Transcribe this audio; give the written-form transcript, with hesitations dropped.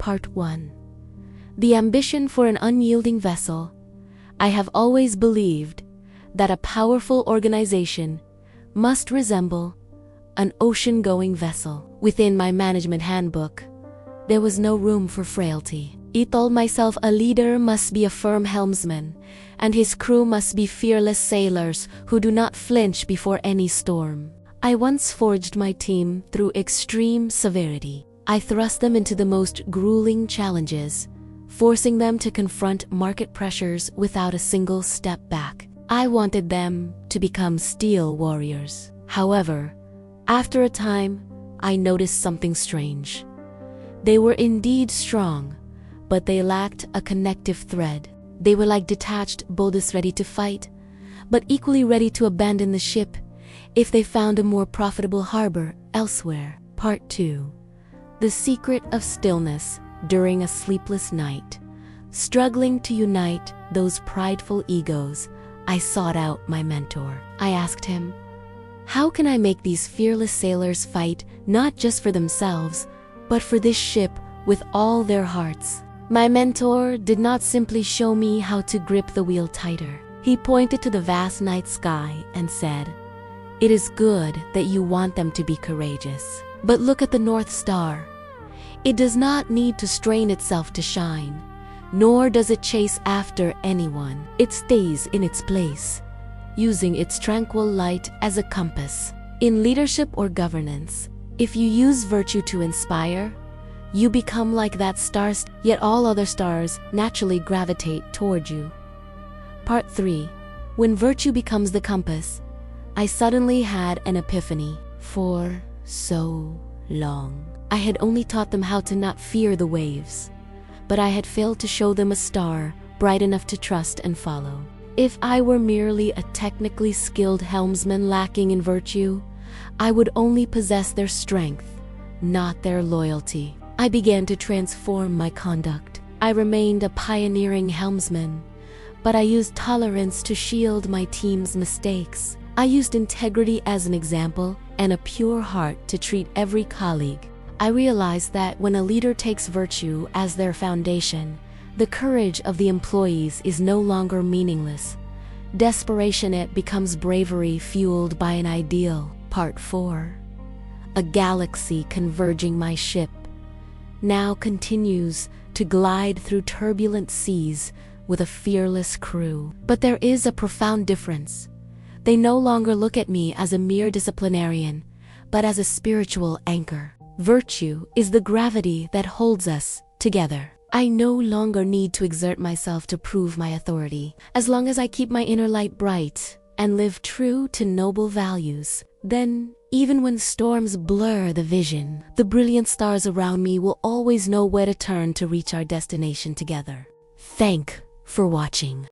Part 1. The ambition for an unyielding vessel. I have always believed that a powerful organization must resemble an ocean-going vessel. Within my management handbook, there was no room for frailty. I told myself a leader must be a firm helmsman, and his crew must be fearless sailors who do not flinch before any storm. I once forged my team through extreme severity. I thrust them into the most grueling challenges, forcing them to confront market pressures without a single step back. I wanted them to become steel warriors. However, after a time, I noticed something strange. They were indeed strong, but they lacked a connective thread. They were like detached bodies ready to fight, but equally ready to abandon the ship if they found a more profitable harbor elsewhere. Part 2. The Secret of Stillness during a sleepless night. Struggling to unite those prideful egos, I sought out my mentor. I asked him, how can I make these fearless sailors fight not just for themselves, but for this ship with all their hearts? My mentor did not simply show me how to grip the wheel tighter. He pointed to the vast night sky and said, it is good that you want them to be courageous, but look at the North Star. It does not need to strain itself to shine, nor does it chase after anyone. It stays in its place, using its tranquil light as a compass. In leadership or governance, if you use virtue to inspire, you become like that star, yet all other stars naturally gravitate toward you. Part 3. When virtue becomes the compass, I suddenly had an epiphany. For so long, I had only taught them how to not fear the waves, but I had failed to show them a star bright enough to trust and follow. If I were merely a technically skilled helmsman lacking in virtue, I would only possess their strength, not their loyalty. I began to transform my conduct. I remained a pioneering helmsman, but I used tolerance to shield my team's mistakes. I used integrity as an example and a pure heart to treat every colleague. I realized that when a leader takes virtue as their foundation, the courage of the employees is no longer meaningless. Desperation, it becomes bravery fueled by an ideal. Part 4. A galaxy converging. My ship now continues to glide through turbulent seas with a fearless crew. But there is a profound difference. They no longer look at me as a mere disciplinarian, but as a spiritual anchor. Virtue is the gravity that holds us together. I no longer need to exert myself to prove my authority. As long as I keep my inner light bright and live true to noble values, then even when storms blur the vision, the brilliant stars around me will always know where to turn to reach our destination together. Thank you for watching.